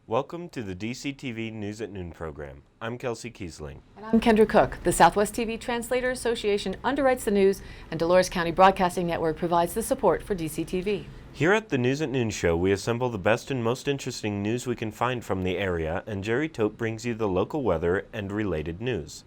Welcome to the DCTV News at Noon program. I'm Kelsey Kiesling. And I'm Kendra Cook. The Southwest TV Translator Association underwrites the news, and Dolores County Broadcasting Network provides the support for DCTV. Here at the News at Noon show, we assemble the best and most interesting news we can find from the area, and Jerry Tope brings you the local weather and related news.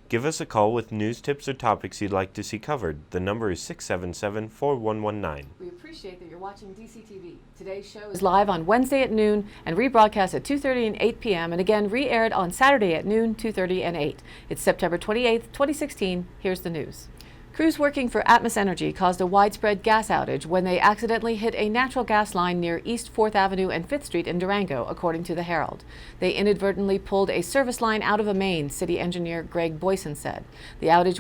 Give us a call with news tips or topics you'd like to see covered. The number is 677-4119. We appreciate that you're watching DCTV. Today's show is live on Wednesday at noon and rebroadcast at 2:30 and 8 p.m. and again re-aired on Saturday at noon, 2:30 and 8. It's September 28th, 2016. Here's the news. Crews working for Atmos Energy caused a widespread gas outage when they accidentally hit a natural gas line near East 4th Avenue and 5th Street in Durango, according to the Herald. They inadvertently pulled a service line out of a main, city engineer Greg Boyson said. The outage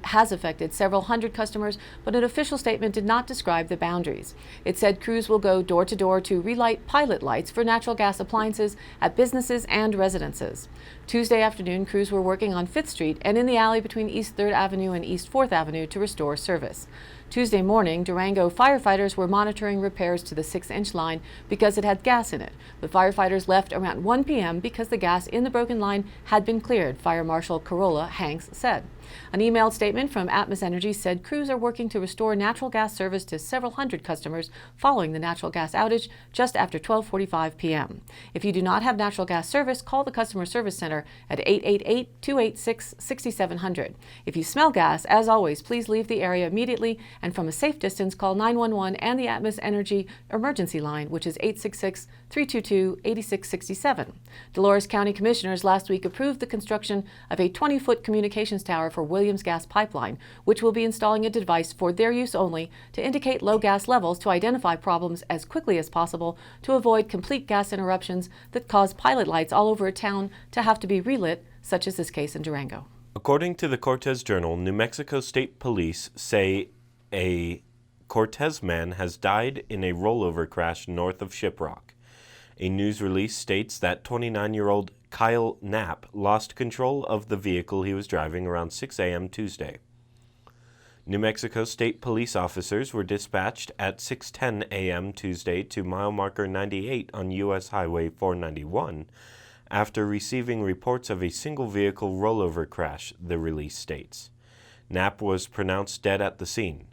has affected several hundred customers, but an official statement did not describe the boundaries. It said crews will go door to door to relight pilot lights for natural gas appliances at businesses and residences. Tuesday afternoon, crews were working on 5th Street and in the alley between East 3rd Avenue and East 4th Avenue to restore service. Tuesday morning, Durango firefighters were monitoring repairs to the 6-inch line because it had gas in it. The firefighters left around 1 p.m. because the gas in the broken line had been cleared, Fire Marshal Corolla Hanks said. An emailed statement from Atmos Energy said crews are working to restore natural gas service to several hundred customers following the natural gas outage just after 12:45 p.m. If you do not have natural gas service, call the Customer Service Center at 888-286-6700. If you smell gas, as always, please leave the area immediately, and from a safe distance, call 911 and the Atmos Energy emergency line, which is 866-322-8667. Dolores County Commissioners last week approved the construction of a 20-foot communications tower for Williams Gas Pipeline, which will be installing a device for their use only to indicate low gas levels to identify problems as quickly as possible to avoid complete gas interruptions that cause pilot lights all over a town to have to be relit, such as this case in Durango. According to the Cortez Journal, New Mexico State Police say a Cortez man has died in a rollover crash north of Shiprock. A news release states that 29-year-old Kyle Knapp lost control of the vehicle he was driving around 6 a.m. Tuesday. New Mexico State Police officers were dispatched at 6:10 a.m. Tuesday to mile marker 98 on U.S. Highway 491 after receiving reports of a single vehicle rollover crash, the release states. Knapp was pronounced dead at the scene.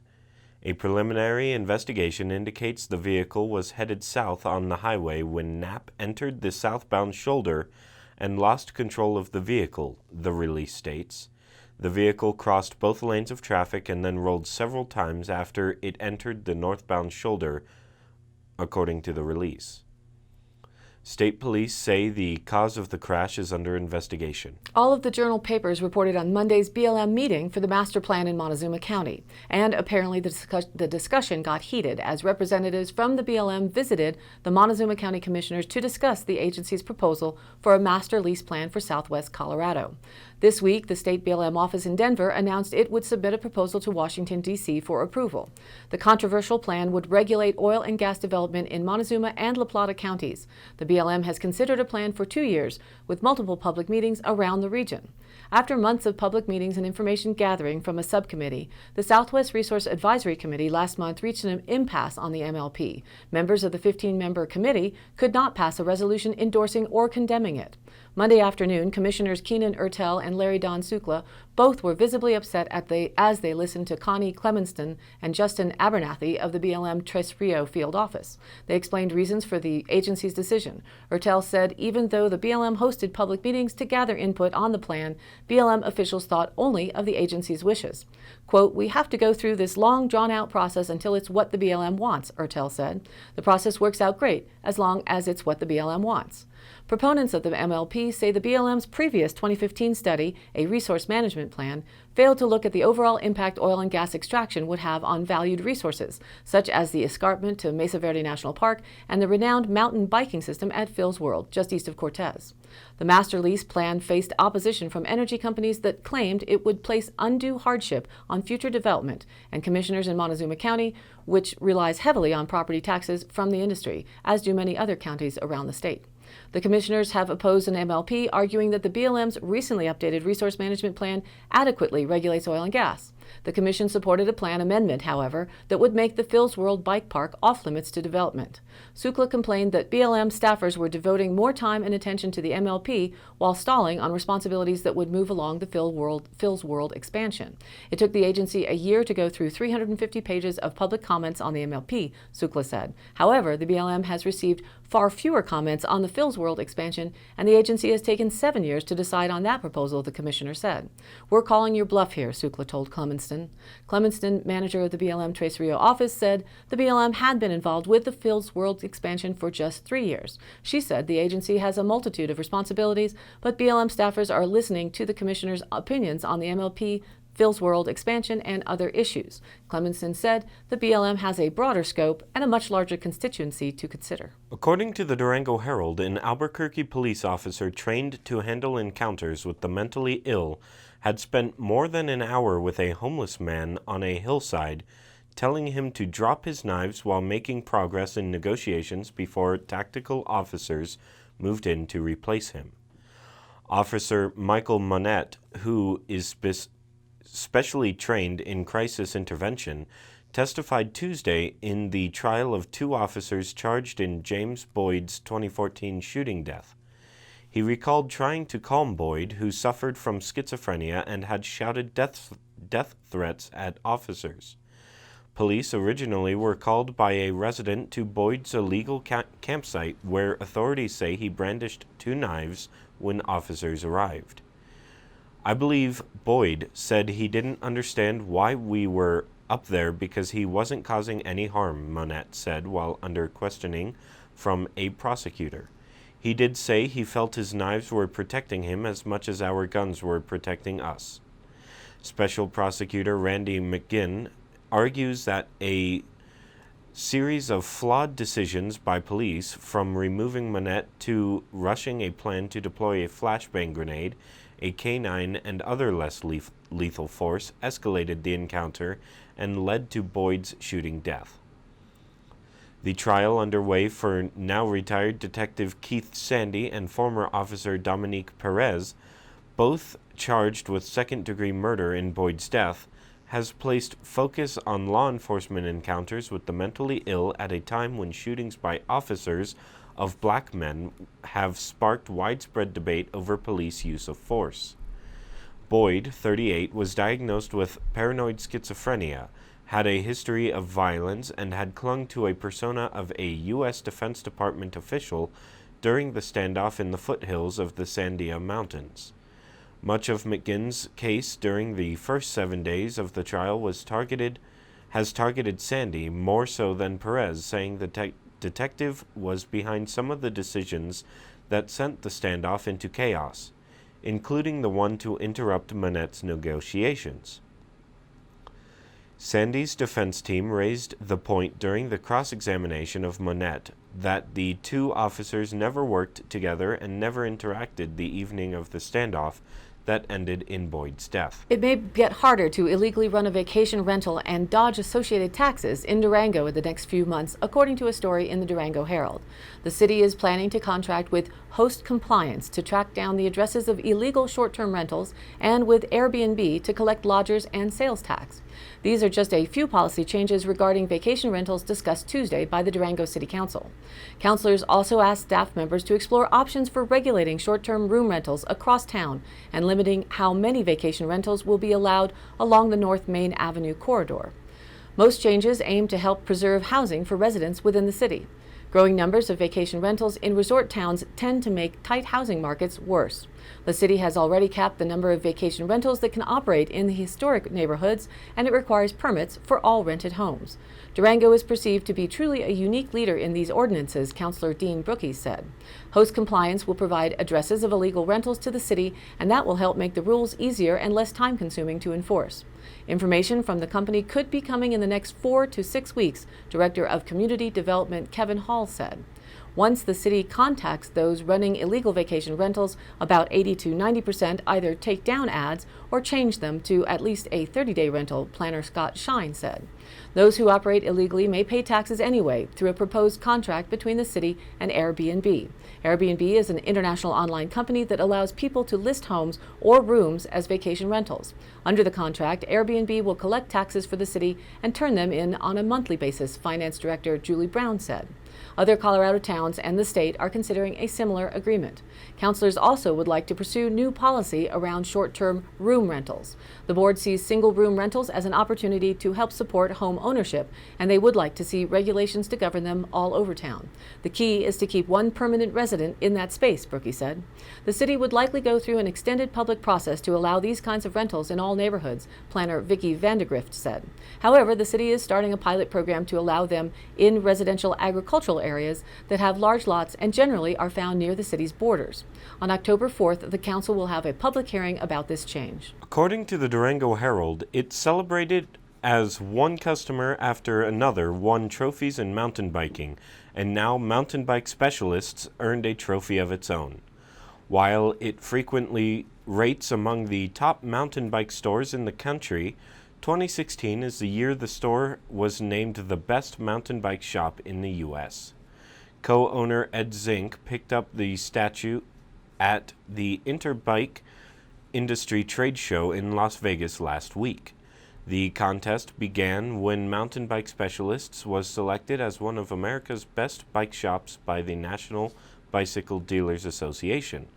A preliminary investigation indicates the vehicle was headed south on the highway when Knapp entered the southbound shoulder and lost control of the vehicle, the release states. The vehicle crossed both lanes of traffic and then rolled several times after it entered the northbound shoulder, according to the release. State police say the cause of the crash is under investigation. All of the Journal papers reported on Monday's BLM meeting for the master plan in Montezuma County, and apparently the discussion got heated as representatives from the BLM visited the Montezuma County Commissioners to discuss the agency's proposal for a master lease plan for Southwest Colorado. This week, the state BLM office in Denver announced it would submit a proposal to Washington, D.C. for approval. The controversial plan would regulate oil and gas development in Montezuma and La Plata counties. The BLM has considered a plan for 2 years, with multiple public meetings around the region. After months of public meetings and information gathering from a subcommittee, the Southwest Resource Advisory Committee last month reached an impasse on the MLP. Members of the 15-member committee could not pass a resolution endorsing or condemning it. Monday afternoon, Commissioners Keenan Ertel and Larry Don Sukla both were visibly upset as they listened to Connie Clemenston and Justin Abernathy of the BLM Tres Rio field office. They explained reasons for the agency's decision. Ertel said even though the BLM hosted public meetings to gather input on the plan, BLM officials thought only of the agency's wishes. Quote, "We have to go through this long, drawn-out process until it's what the BLM wants," Ertel said. "The process works out great as long as it's what the BLM wants." Proponents of the MLP say the BLM's previous 2015 study, a resource management plan, failed to look at the overall impact oil and gas extraction would have on valued resources, such as the escarpment to Mesa Verde National Park and the renowned mountain biking system at Phil's World, just east of Cortez. The master lease plan faced opposition from energy companies that claimed it would place undue hardship on future development, and commissioners in Montezuma County, which relies heavily on property taxes from the industry, as do many other counties around the state. The commissioners have opposed an MLP, arguing that the BLM's recently updated resource management plan adequately regulates oil and gas. The commission supported a plan amendment, however, that would make the Phil's World Bike Park off-limits to development. Sukla complained that BLM staffers were devoting more time and attention to the MLP while stalling on responsibilities that would move along the Phil's World expansion. It took the agency a year to go through 350 pages of public comments on the MLP, Sukla said. However, the BLM has received far fewer comments on the Phil's World expansion, and the agency has taken 7 years to decide on that proposal, the commissioner said. "We're calling your bluff here," Sukla told Clemenston. Clemenston, manager of the BLM Tres Rio office, said the BLM had been involved with the Phil's World expansion for just 3 years. She said the agency has a multitude of responsibilities, but BLM staffers are listening to the commissioner's opinions on the MLP, Phil's World expansion, and other issues. Clemenston said the BLM has a broader scope and a much larger constituency to consider. According to the Durango Herald, an Albuquerque police officer trained to handle encounters with the mentally ill had spent more than an hour with a homeless man on a hillside, telling him to drop his knives while making progress in negotiations before tactical officers moved in to replace him. Officer Michael Monette, who is specially trained in crisis intervention, testified Tuesday in the trial of 2 officers charged in James Boyd's 2014 shooting death. He recalled trying to calm Boyd, who suffered from schizophrenia and had shouted death threats at officers. Police originally were called by a resident to Boyd's illegal campsite, where authorities say he brandished 2 knives when officers arrived. "I believe Boyd said he didn't understand why we were up there because he wasn't causing any harm," Monette said while under questioning from a prosecutor. "He did say he felt his knives were protecting him as much as our guns were protecting us." Special Prosecutor Randy McGinn argues that a series of flawed decisions by police, from removing Monette to rushing a plan to deploy a flashbang grenade, a K-9, and other less lethal force, escalated the encounter and led to Boyd's shooting death. The trial underway for now retired Detective Keith Sandy and former Officer Dominique Perez, both charged with second-degree murder in Boyd's death, has placed focus on law enforcement encounters with the mentally ill at a time when shootings by officers of black men have sparked widespread debate over police use of force. Boyd, 38, was diagnosed with paranoid schizophrenia, had a history of violence, and had clung to a persona of a U.S. Defense Department official during the standoff in the foothills of the Sandia Mountains. Much of McGinn's case during the first 7 days of the trial has targeted Sandy more so than Perez, saying the detective was behind some of the decisions that sent the standoff into chaos, including the one to interrupt Monette's negotiations. Sandy's defense team raised the point during the cross-examination of Monette that the 2 officers never worked together and never interacted the evening of the standoff that ended in Boyd's death. It may get harder to illegally run a vacation rental and dodge associated taxes in Durango in the next few months, according to a story in the Durango Herald. The city is planning to contract with Host Compliance to track down the addresses of illegal short-term rentals and with Airbnb to collect lodgers and sales tax. These are just a few policy changes regarding vacation rentals discussed Tuesday by the Durango City Council. Councilors also asked staff members to explore options for regulating short-term room rentals across town and limiting how many vacation rentals will be allowed along the North Main Avenue corridor. Most changes aim to help preserve housing for residents within the city. Growing numbers of vacation rentals in resort towns tend to make tight housing markets worse. The city has already capped the number of vacation rentals that can operate in the historic neighborhoods, and it requires permits for all rented homes. Durango is perceived to be truly a unique leader in these ordinances, Councilor Dean Brookies said. Host Compliance will provide addresses of illegal rentals to the city, and that will help make the rules easier and less time-consuming to enforce. Information from the company could be coming in the next 4 to 6 weeks, Director of Community Development Kevin Hall said. Once the city contacts those running illegal vacation rentals, about 80 to 90% either take down ads or change them to at least a 30-day rental, planner Scott Shine said. Those who operate illegally may pay taxes anyway through a proposed contract between the city and Airbnb. Airbnb is an international online company that allows people to list homes or rooms as vacation rentals. Under the contract, Airbnb will collect taxes for the city and turn them in on a monthly basis, Finance Director Julie Brown said. Other Colorado towns and the state are considering a similar agreement. Councilors also would like to pursue new policy around short-term room rentals. The board sees single-room rentals as an opportunity to help support home ownership, and they would like to see regulations to govern them all over town. The key is to keep one permanent resident in that space, Brookie said. The city would likely go through an extended public process to allow these kinds of rentals in all neighborhoods, planner Vicki Vandegrift said. However, the city is starting a pilot program to allow them in residential agricultural areas that have large lots and generally are found near the city's borders. On October 4th, the council will have a public hearing about this change. According to the Durango Herald, it celebrated as one customer after another won trophies in mountain biking, and now mountain bike specialists earned a trophy of its own. While it frequently rates among the top mountain bike stores in the country, 2016 is the year the store was named the best mountain bike shop in the U.S. Co-owner Ed Zink picked up the statue at the Interbike Industry Trade Show in Las Vegas last week. The contest began when Mountain Bike Specialists was selected as one of America's best bike shops by the National Bicycle Dealers Association.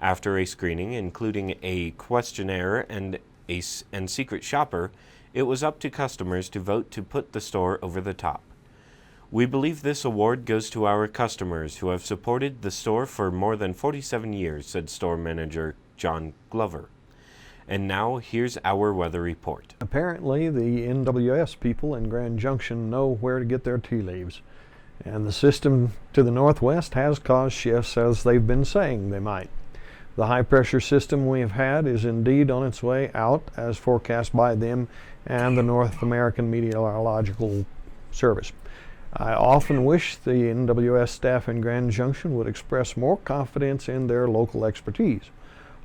After a screening, including a questionnaire and secret shopper, it was up to customers to vote to put the store over the top. We believe this award goes to our customers who have supported the store for more than 47 years, said store manager John Glover. And now, here's our weather report. Apparently, the NWS people in Grand Junction know where to get their tea leaves. And the system to the northwest has caused shifts, as they've been saying they might. The high-pressure system we have had is indeed on its way out, as forecast by them and the North American Meteorological Service. I often wish the NWS staff in Grand Junction would express more confidence in their local expertise.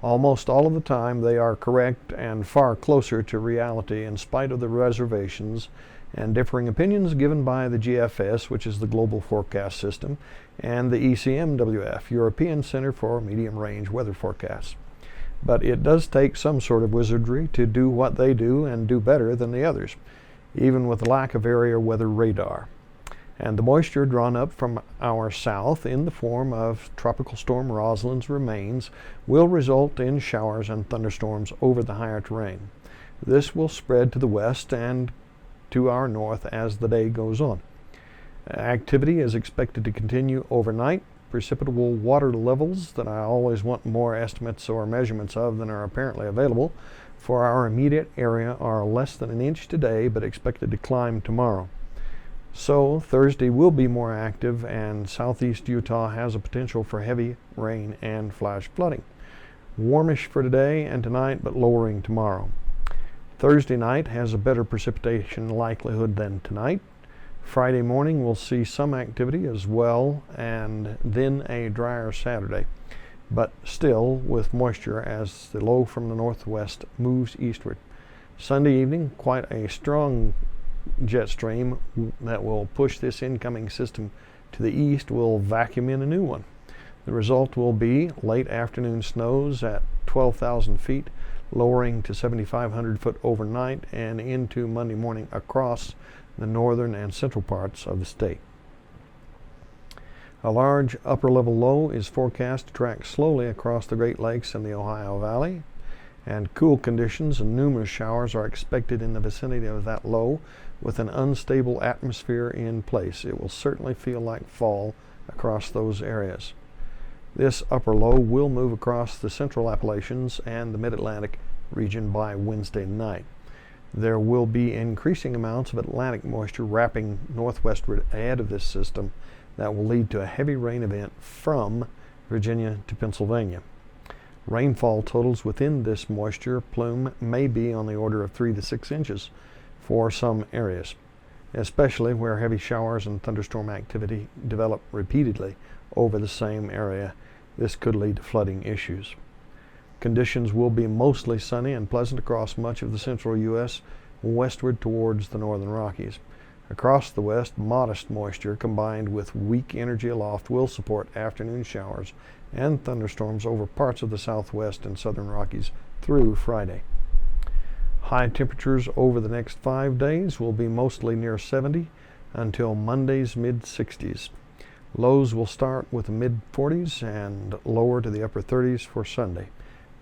Almost all of the time they are correct and far closer to reality in spite of the reservations and differing opinions given by the GFS, which is the Global Forecast System, and the ECMWF, European Center for Medium Range Weather Forecasts. But it does take some sort of wizardry to do what they do and do better than the others, even with the lack of area weather radar. And the moisture drawn up from our south in the form of Tropical Storm Rosalind's remains will result in showers and thunderstorms over the higher terrain. This will spread to the west and to our north as the day goes on. Activity is expected to continue overnight. Precipitable water levels that I always want more estimates or measurements of than are apparently available for our immediate area are less than an inch today, but expected to climb tomorrow. So Thursday will be more active, and southeast Utah has a potential for heavy rain and flash flooding. Warmish for today and tonight, but lowering tomorrow. Thursday night has a better precipitation likelihood than tonight. Friday morning we'll see some activity as well, and then a drier Saturday, but still with moisture as the low from the northwest moves eastward. Sunday evening, quite a strong jet stream that will push this incoming system to the east will vacuum in a new one. The result will be late afternoon snows at 12,000 feet, lowering to 7,500 foot overnight and into Monday morning across the northern and central parts of the state. A large upper level low is forecast to track slowly across the Great Lakes and the Ohio Valley, and cool conditions and numerous showers are expected in the vicinity of that low with an unstable atmosphere in place. It will certainly feel like fall across those areas. This upper low will move across the central Appalachians and the Mid-Atlantic region by Wednesday night. There will be increasing amounts of Atlantic moisture wrapping northwestward ahead of this system that will lead to a heavy rain event from Virginia to Pennsylvania. Rainfall totals within this moisture plume may be on the order of 3 to 6 inches for some areas. especially where heavy showers and thunderstorm activity develop repeatedly over the same area. This could lead to flooding issues. Conditions will be mostly sunny and pleasant across much of the central U.S. westward towards the northern Rockies. Across the west, modest moisture combined with weak energy aloft will support afternoon showers and thunderstorms over parts of the southwest and southern Rockies through Friday. High temperatures over the next 5 days will be mostly near 70 until Monday's mid-60s. Lows will start with the mid-40s and lower to the upper 30s for Sunday.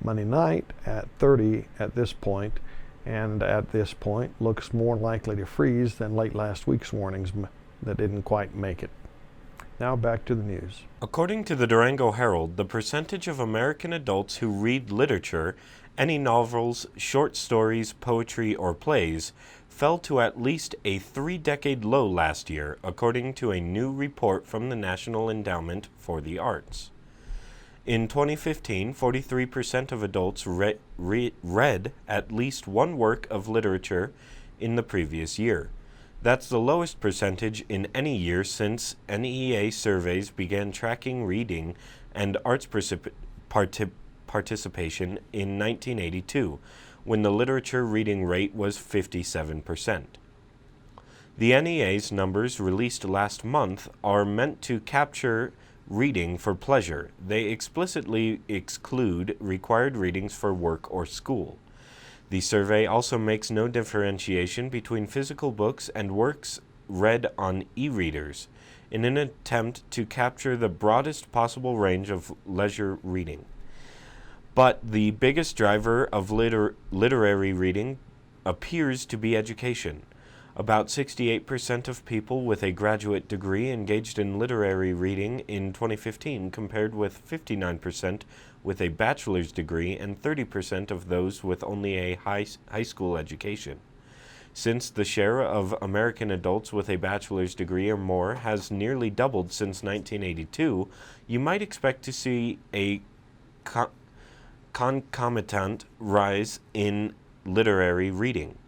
Monday night at 30 at this point, and at this point looks more likely to freeze than late last week's warnings that didn't quite make it. Now back to the news. According to the Durango Herald, the percentage of American adults who read literature, any novels, short stories, poetry, or plays, fell to at least a 3-decade low last year, according to a new report from the National Endowment for the Arts. In 2015, 43% of adults read at least one work of literature in the previous year. That's the lowest percentage in any year since NEA surveys began tracking reading and arts participation in 1982, when the literature reading rate was 57%. The NEA's numbers released last month are meant to capture reading for pleasure. They explicitly exclude required readings for work or school. The survey also makes no differentiation between physical books and works read on e-readers in an attempt to capture the broadest possible range of leisure reading. But the biggest driver of literary reading appears to be education. About 68% of people with a graduate degree engaged in literary reading in 2015, compared with 59% with a bachelor's degree and 30% of those with only a high school education. Since the share of American adults with a bachelor's degree or more has nearly doubled since 1982, you might expect to see a concomitant rise in literary reading.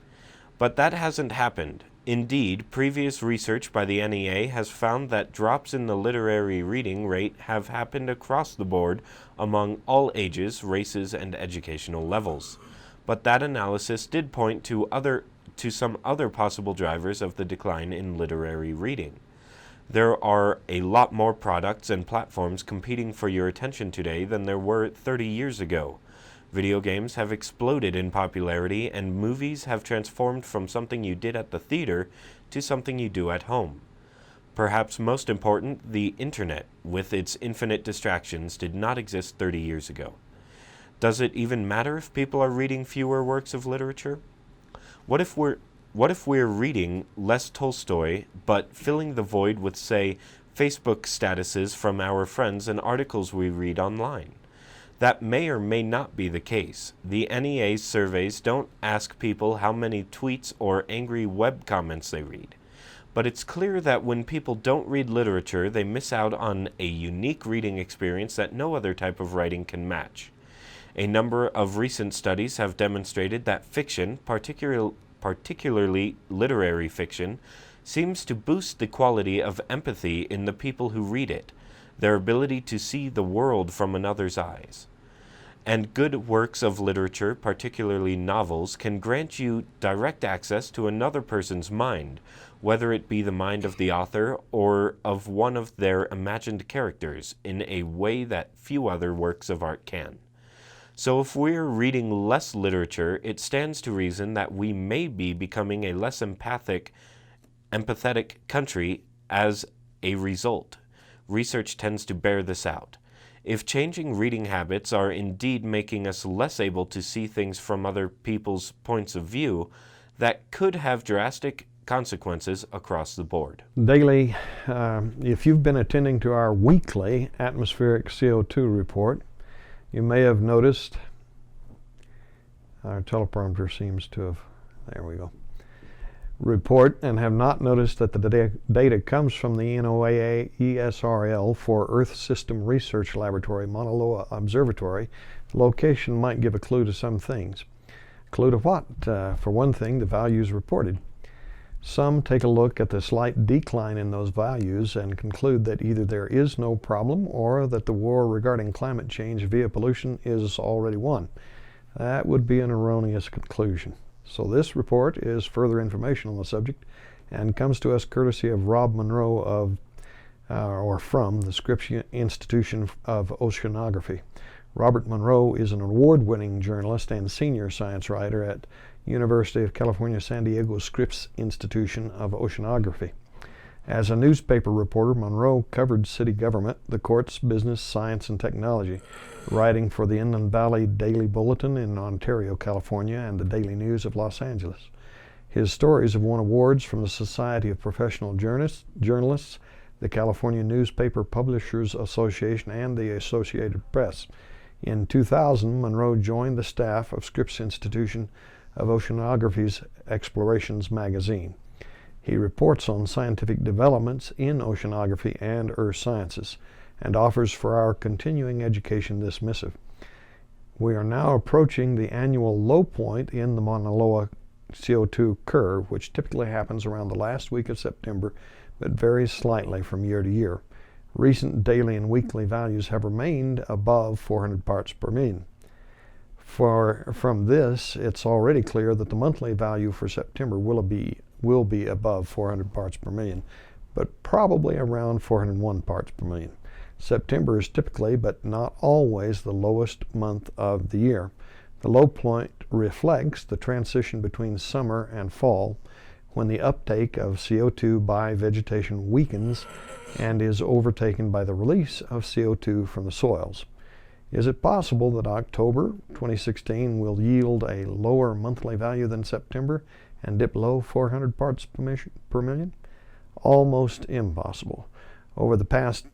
But that hasn't happened. Indeed, previous research by the NEA has found that drops in the literary reading rate have happened across the board among all ages, races, and educational levels. But that analysis did point to some other possible drivers of the decline in literary reading. There are a lot more products and platforms competing for your attention today than there were 30 years ago. Video games have exploded in popularity, and movies have transformed from something you did at the theater to something you do at home. Perhaps most important, the internet, with its infinite distractions, did not exist 30 years ago. Does it even matter if people are reading fewer works of literature? What if we're reading less Tolstoy, but filling the void with, say, Facebook statuses from our friends and articles we read online? That may or may not be the case. The NEA's surveys don't ask people how many tweets or angry web comments they read. But it's clear that when people don't read literature, they miss out on a unique reading experience that no other type of writing can match. A number of recent studies have demonstrated that fiction, particularly literary fiction, seems to boost the quality of empathy in the people who read it, their ability to see the world from another's eyes. And good works of literature, particularly novels, can grant you direct access to another person's mind, whether it be the mind of the author or of one of their imagined characters, in a way that few other works of art can. So if we're reading less literature, it stands to reason that we may be becoming a less empathetic country as a result. Research tends to bear this out. If changing reading habits are indeed making us less able to see things from other people's points of view, that could have drastic consequences across the board. Daily, if you've been attending to our weekly atmospheric CO2 report, you may have noticed our teleprompter seems to have, there we go, report, and have not noticed that the data comes from the NOAA ESRL for Earth System Research Laboratory, Mauna Loa Observatory. The location might give a clue to some things. Clue to what? For one thing, the values reported. Some take a look at the slight decline in those values and conclude that either there is no problem or that the war regarding climate change via pollution is already won. That would be an erroneous conclusion. So this report is further information on the subject and comes to us courtesy of Rob Monroe from the Scripps Institution of Oceanography. Robert Monroe is an award-winning journalist and senior science writer at University of California, San Diego Scripps Institution of Oceanography. As a newspaper reporter, Monroe covered city government, the courts, business, science, and technology, writing for the Inland Valley Daily Bulletin in Ontario, California, and the Daily News of Los Angeles. His stories have won awards from the Society of Professional Journalists, the California Newspaper Publishers Association, and the Associated Press. In 2000, Monroe joined the staff of Scripps Institution of Oceanography's Explorations magazine. He reports on scientific developments in oceanography and earth sciences and offers for our continuing education this missive. We are now approaching the annual low point in the Mauna Loa CO2 curve, which typically happens around the last week of September, but varies slightly from year to year. Recent daily and weekly values have remained above 400 parts per million. From this, it's already clear that the monthly value for September will be above 400 parts per million, but probably around 401 parts per million. September is typically, but not always, the lowest month of the year. The low point reflects the transition between summer and fall, when the uptake of CO2 by vegetation weakens and is overtaken by the release of CO2 from the soils. Is it possible that October 2016 will yield a lower monthly value than September and dip below 400 parts per million? Almost impossible. Over the past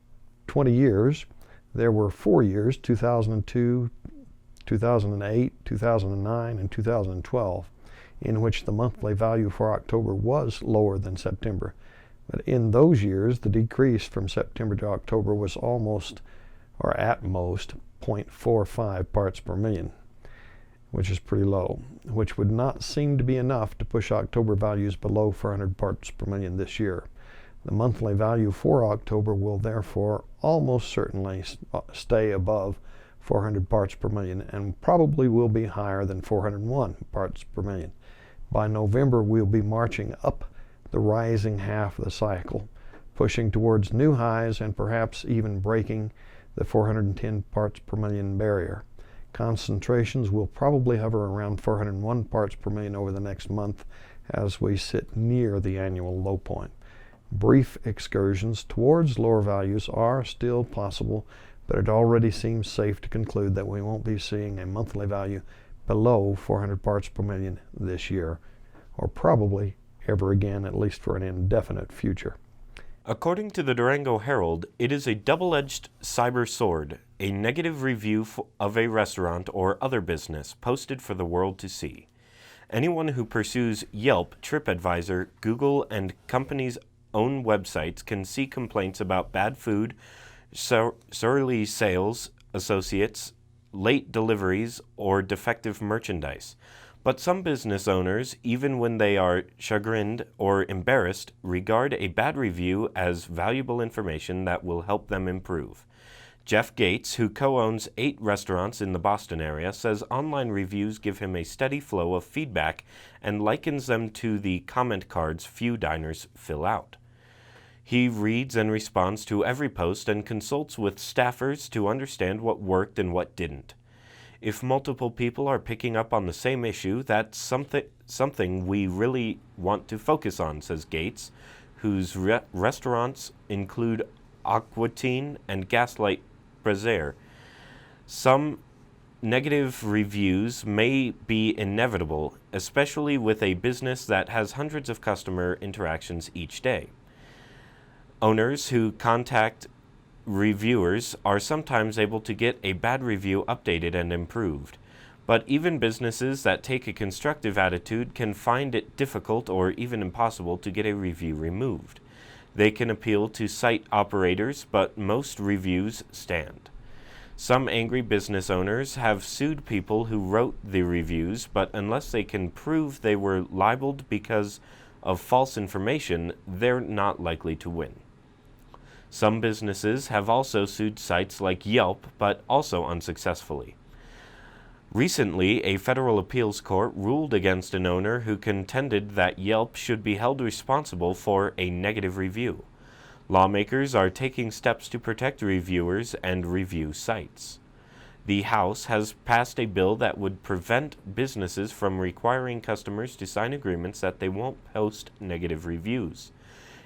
20 years, there were 4 years, 2002, 2008, 2009, and 2012, in which the monthly value for October was lower than September. But in those years, the decrease from September to October was almost, or at most, 0.45 parts per million, which is pretty low, which would not seem to be enough to push October values below 400 parts per million this year. The monthly value for October will therefore almost certainly stay above 400 parts per million and probably will be higher than 401 parts per million. By November, we'll be marching up the rising half of the cycle, pushing towards new highs and perhaps even breaking the 410 parts per million barrier. Concentrations will probably hover around 401 parts per million over the next month as we sit near the annual low point. Brief excursions towards lower values are still possible, but it already seems safe to conclude that we won't be seeing a monthly value below 400 parts per million this year, or probably ever again, at least for an indefinite future. According to the Durango Herald, it is a double-edged cyber sword, a negative review of a restaurant or other business posted for the world to see. Anyone who pursues Yelp, TripAdvisor, Google, and companies' own websites can see complaints about bad food, surly sales associates, late deliveries, or defective merchandise. But some business owners, even when they are chagrined or embarrassed, regard a bad review as valuable information that will help them improve. Jeff Gates, who co-owns 8 restaurants in the Boston area, says online reviews give him a steady flow of feedback and likens them to the comment cards few diners fill out. He reads and responds to every post and consults with staffers to understand what worked and what didn't. If multiple people are picking up on the same issue, that's something we really want to focus on, says Gates, whose restaurants include Aquatine and Gaslight Brazier. Some negative reviews may be inevitable, especially with a business that has hundreds of customer interactions each day. Owners who contact reviewers are sometimes able to get a bad review updated and improved, but even businesses that take a constructive attitude can find it difficult or even impossible to get a review removed. They can appeal to site operators, but most reviews stand. Some angry business owners have sued people who wrote the reviews, but unless they can prove they were libeled because of false information, they're not likely to win. Some businesses have also sued sites like Yelp, but also unsuccessfully. Recently, a federal appeals court ruled against an owner who contended that Yelp should be held responsible for a negative review. Lawmakers are taking steps to protect reviewers and review sites. The House has passed a bill that would prevent businesses from requiring customers to sign agreements that they won't post negative reviews.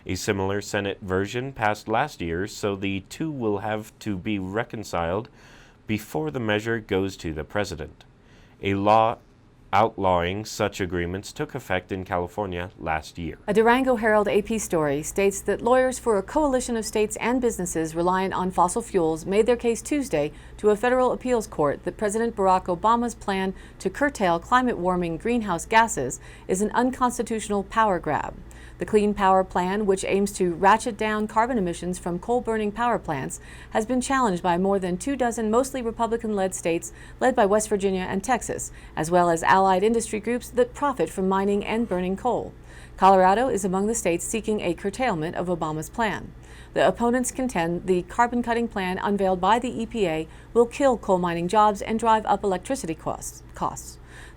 A similar Senate version passed last year, so the two will have to be reconciled before the measure goes to the president. A law outlawing such agreements took effect in California last year. A Durango Herald AP story states that lawyers for a coalition of states and businesses reliant on fossil fuels made their case Tuesday to a federal appeals court that President Barack Obama's plan to curtail climate-warming greenhouse gases is an unconstitutional power grab. The Clean Power Plan, which aims to ratchet down carbon emissions from coal-burning power plants, has been challenged by more than 24 mostly Republican-led states led by West Virginia and Texas, as well as allied industry groups that profit from mining and burning coal. Colorado is among the states seeking a curtailment of Obama's plan. The opponents contend the carbon-cutting plan unveiled by the EPA will kill coal mining jobs and drive up electricity costs.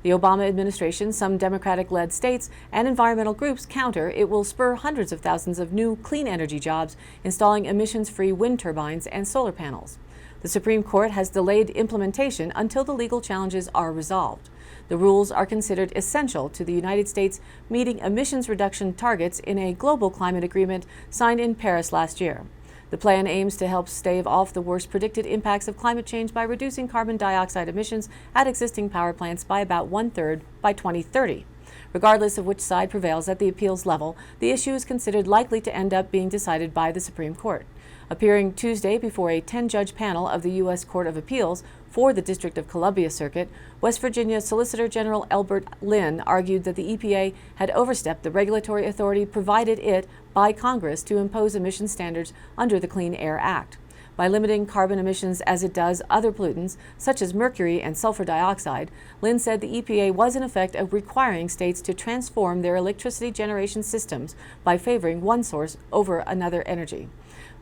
The Obama administration, some Democratic-led states, and environmental groups counter it will spur hundreds of thousands of new clean energy jobs, installing emissions-free wind turbines and solar panels. The Supreme Court has delayed implementation until the legal challenges are resolved. The rules are considered essential to the United States meeting emissions reduction targets in a global climate agreement signed in Paris last year. The plan aims to help stave off the worst predicted impacts of climate change by reducing carbon dioxide emissions at existing power plants by about 1/3 by 2030. Regardless of which side prevails at the appeals level, the issue is considered likely to end up being decided by the Supreme Court. Appearing Tuesday before a 10-judge panel of the U.S. Court of Appeals for the District of Columbia Circuit, West Virginia Solicitor General Elbert Lynn argued that the EPA had overstepped the regulatory authority provided it by Congress to impose emission standards under the Clean Air Act. By limiting carbon emissions as it does other pollutants, such as mercury and sulfur dioxide, Lynn said the EPA was in effect requiring states to transform their electricity generation systems by favoring one source over another energy.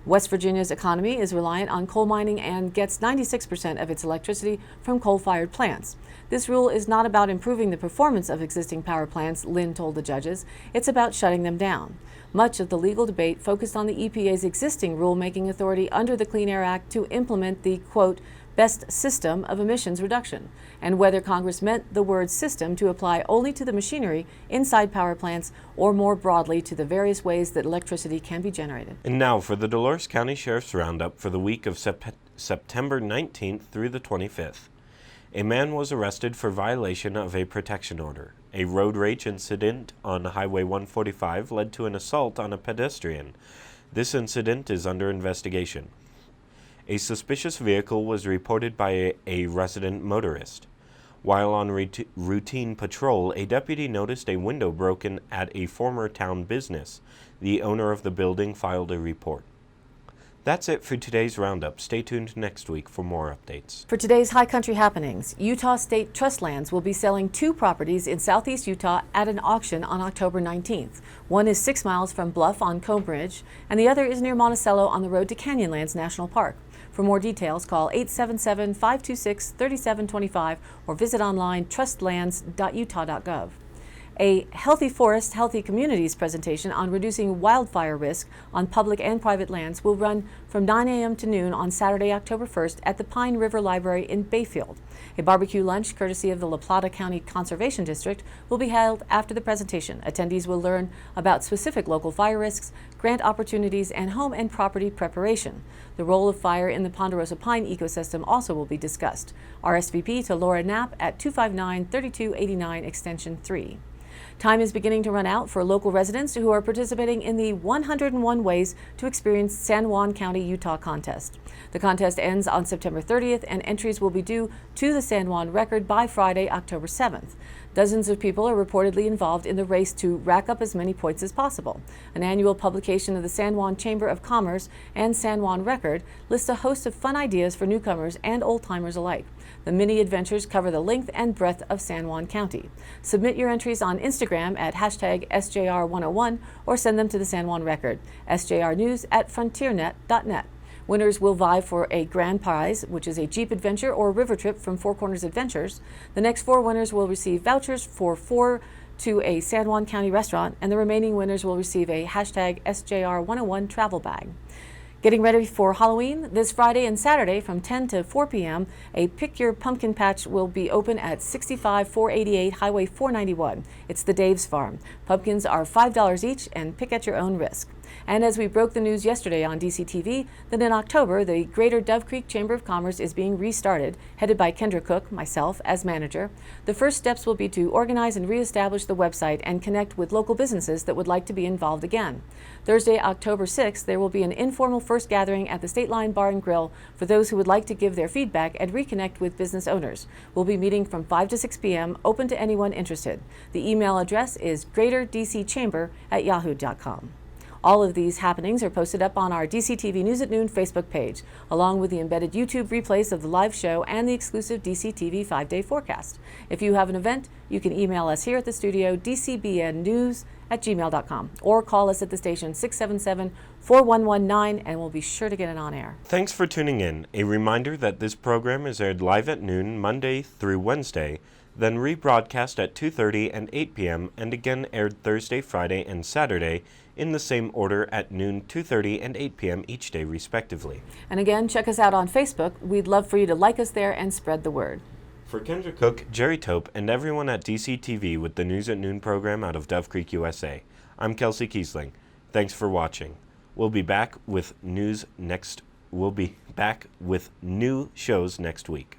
West Virginia's economy is reliant on coal mining and gets 96% of its electricity from coal-fired plants. This rule is not about improving the performance of existing power plants, Lynn told the judges. It's about shutting them down. Much of the legal debate focused on the EPA's existing rulemaking authority under the Clean Air Act to implement the, quote, best system of emissions reduction, and whether Congress meant the word system to apply only to the machinery inside power plants or more broadly to the various ways that electricity can be generated. And now for the Dolores County Sheriff's Roundup for the week of September 19th through the 25th. A man was arrested for violation of a protection order. A road rage incident on Highway 145 led to an assault on a pedestrian. This incident is under investigation. A suspicious vehicle was reported by a resident motorist. While on routine patrol, a deputy noticed a window broken at a former town business. The owner of the building filed a report. That's it for today's Roundup. Stay tuned next week for more updates. For today's High Country happenings, Utah State Trust Lands will be selling 2 properties in southeast Utah at an auction on October 19th. One is 6 miles from Bluff on Combridge, and the other is near Monticello on the road to Canyonlands National Park. For more details, call 877-526-3725 or visit online trustlands.utah.gov. A Healthy Forest, Healthy Communities presentation on reducing wildfire risk on public and private lands will run from 9 a.m. to noon on Saturday, October 1st at the Pine River Library in Bayfield. A barbecue lunch, courtesy of the La Plata County Conservation District, will be held after the presentation. Attendees will learn about specific local fire risks, grant opportunities, and home and property preparation. The role of fire in the Ponderosa Pine ecosystem also will be discussed. RSVP to Laura Knapp at 259-3289 Extension 3. Time is beginning to run out for local residents who are participating in the 101 Ways to Experience San Juan County, Utah contest. The contest ends on September 30th and entries will be due to the San Juan Record by Friday, October 7th. Dozens of people are reportedly involved in the race to rack up as many points as possible. An annual publication of the San Juan Chamber of Commerce and San Juan Record lists a host of fun ideas for newcomers and old-timers alike. The mini adventures cover the length and breadth of San Juan County. Submit your entries on Instagram at #SJR101 or send them to the San Juan Record, sjrnews@frontiernet.net. Winners will vie for a grand prize, which is a Jeep adventure or river trip from Four Corners Adventures. The next 4 winners will receive vouchers for 4 to a San Juan County restaurant, and the remaining winners will receive a #SJR101 travel bag. Getting ready for Halloween, this Friday and Saturday from 10 to 4 p.m., a Pick Your Pumpkin Patch will be open at 65488 Highway 491. It's the Dave's Farm. Pumpkins are $5 each and pick at your own risk. And as we broke the news yesterday on DCTV, that in October, the Greater Dove Creek Chamber of Commerce is being restarted, headed by Kendra Cook, myself, as manager. The first steps will be to organize and reestablish the website and connect with local businesses that would like to be involved again. Thursday, October 6th, there will be an informal first gathering at the State Line Bar and Grill for those who would like to give their feedback and reconnect with business owners. We'll be meeting from 5 to 6 p.m., open to anyone interested. The email address is greaterdcchamber@yahoo.com. All of these happenings are posted up on our DCTV News at Noon Facebook page, along with the embedded YouTube replays of the live show and the exclusive DCTV 5-day forecast. If you have an event, you can email us here at the studio, dcbnnews@gmail.com, or call us at the station 677-4119, and we'll be sure to get it on air. Thanks for tuning in. A reminder that this program is aired live at noon Monday through Wednesday, then rebroadcast at 2:30 and 8 p.m., and again aired Thursday, Friday, and Saturday in the same order at noon, 2:30, and 8 p.m. each day, respectively. And again, check us out on Facebook. We'd love for you to like us there and spread the word. For Kendra Cook, Jerry Tope, and everyone at DCTV with the News at Noon program out of Dove Creek, USA, I'm Kelsey Kiesling. Thanks for watching. We'll be back with new shows next week.